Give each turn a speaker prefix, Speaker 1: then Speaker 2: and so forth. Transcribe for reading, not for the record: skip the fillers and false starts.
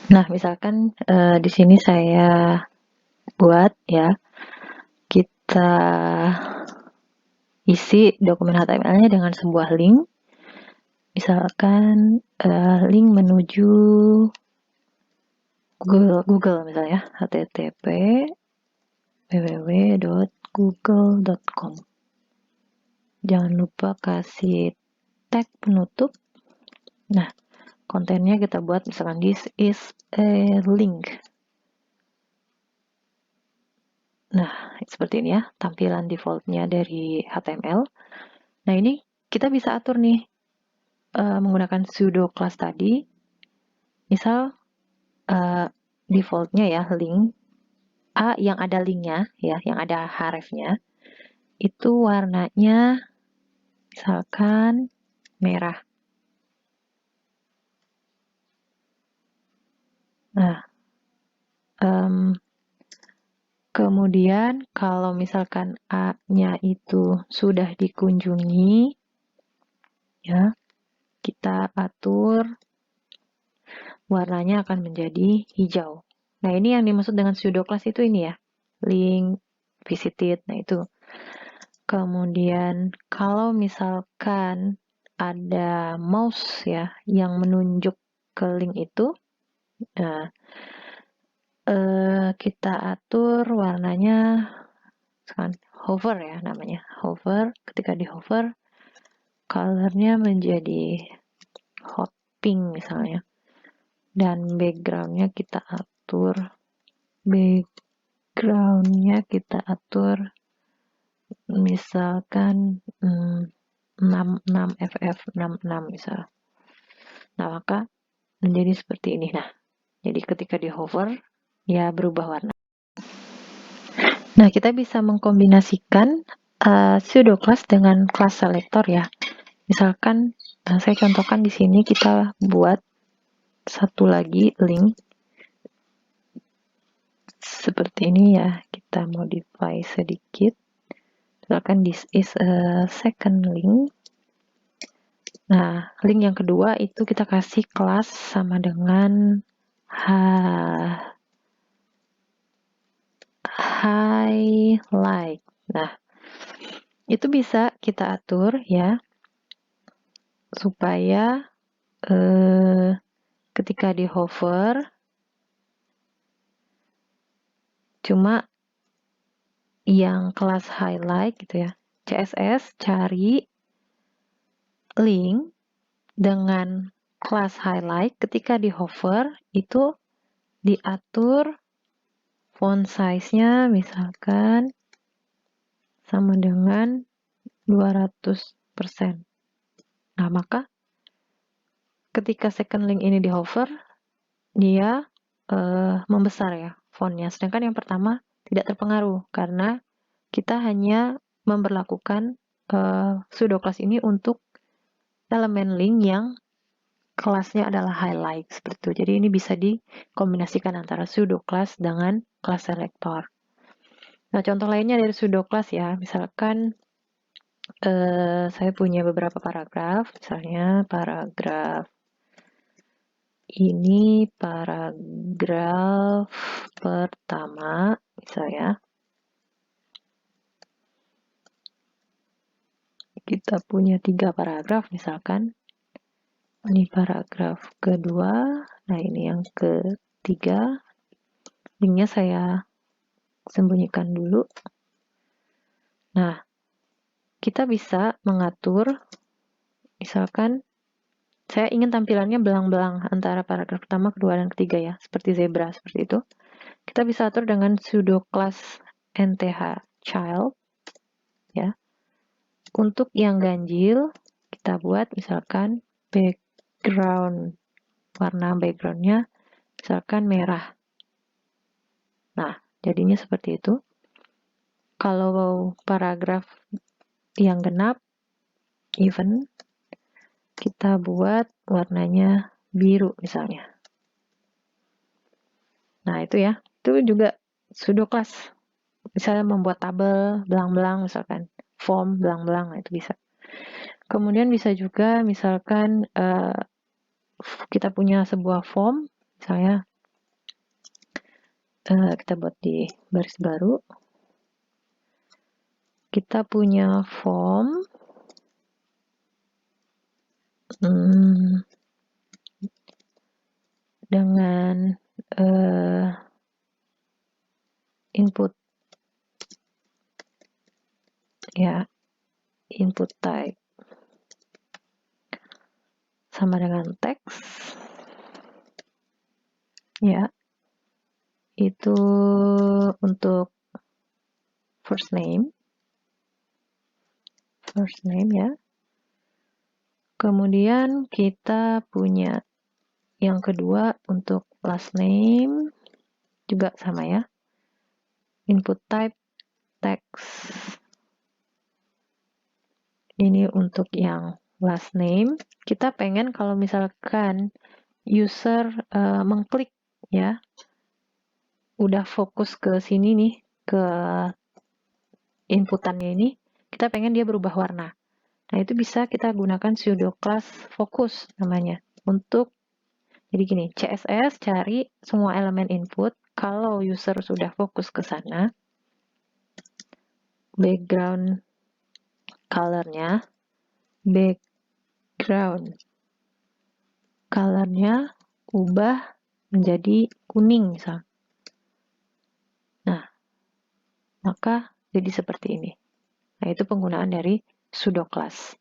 Speaker 1: Nah, misalkan di sini saya buat ya, kita isi dokumen HTML-nya dengan sebuah link. Misalkan link menuju Google misalnya, http www.google.com. Jangan lupa kasih tag penutup. Nah, kontennya kita buat misalkan this is a link. Nah, seperti ini ya, tampilan defaultnya dari HTML. Nah, ini kita bisa atur nih, menggunakan pseudo class tadi. Misal, defaultnya ya, link. A yang ada linknya, ya, yang ada hrefnya, itu warnanya misalkan merah. Nah, kemudian kalau misalkan A-nya itu sudah dikunjungi, ya, kita atur warnanya akan menjadi hijau. Nah, ini yang dimaksud dengan pseudo class itu ini ya, link, visited, nah itu. Kemudian kalau misalkan ada mouse ya yang menunjuk ke link itu, nah, kita atur warnanya hover ya namanya, hover. Ketika di hover, colornya menjadi hot pink misalnya, dan backgroundnya kita atur misalkan 66 FF 66 misal. Nah, maka menjadi seperti ini. Nah, jadi ketika di hover ya berubah warna. Nah, kita bisa mengkombinasikan pseudo class dengan class selector ya. Misalkan saya contohkan di sini kita buat satu lagi link seperti ini ya, kita modify sedikit. Misalkan this is a second link. Nah, link yang kedua itu kita kasih kelas sama dengan highlight. Nah, itu bisa kita atur ya, supaya ketika di hover cuma yang kelas highlight gitu ya. CSS cari link dengan kelas highlight, ketika di hover itu diatur font size-nya misalkan sama dengan 200%. Nah, maka ketika second link ini di hover, dia membesar ya fontnya. Sedangkan yang pertama tidak terpengaruh karena kita hanya memberlakukan pseudo class ini untuk elemen link yang kelasnya adalah highlight seperti itu. Jadi ini bisa dikombinasikan antara pseudo class dengan class selector. Nah, contoh lainnya dari pseudo class ya, misalkan saya punya beberapa paragraf, misalnya paragraf ini paragraf pertama, misalnya. Kita punya 3 paragraf misalkan. Ini paragraf kedua, nah ini yang ketiga. Linknya saya sembunyikan dulu. Nah, kita bisa mengatur, misalkan saya ingin tampilannya belang-belang antara paragraf pertama, kedua, dan ketiga ya, seperti zebra, seperti itu. Kita bisa atur dengan pseudo class nth child, ya. Untuk yang ganjil, kita buat misalkan background, warna backgroundnya misalkan merah. Nah, jadinya seperti itu. Kalau paragraf yang genap, even, kita buat warnanya biru misalnya. Nah, itu ya. Itu juga pseudo class. Misalnya membuat tabel belang-belang misalkan. Form belang-belang, nah itu bisa. Kemudian bisa juga misalkan kita punya sebuah form, misalnya kita buat di baris baru. Kita punya form dengan input ya, input type sama dengan teks ya, itu untuk first name ya. Kemudian kita punya yang kedua untuk last name juga sama ya, input type text. Ini untuk yang last name. Kita pengen kalau misalkan user mengklik ya, udah fokus ke sini nih, ke inputannya ini, kita pengen dia berubah warna. Nah, itu bisa kita gunakan pseudo class focus namanya. Untuk, jadi gini, CSS cari semua elemen input. Kalau user sudah fokus ke sana, background color-nya ubah menjadi kuning misal. Nah, maka jadi seperti ini. Nah, itu penggunaan dari pseudo class.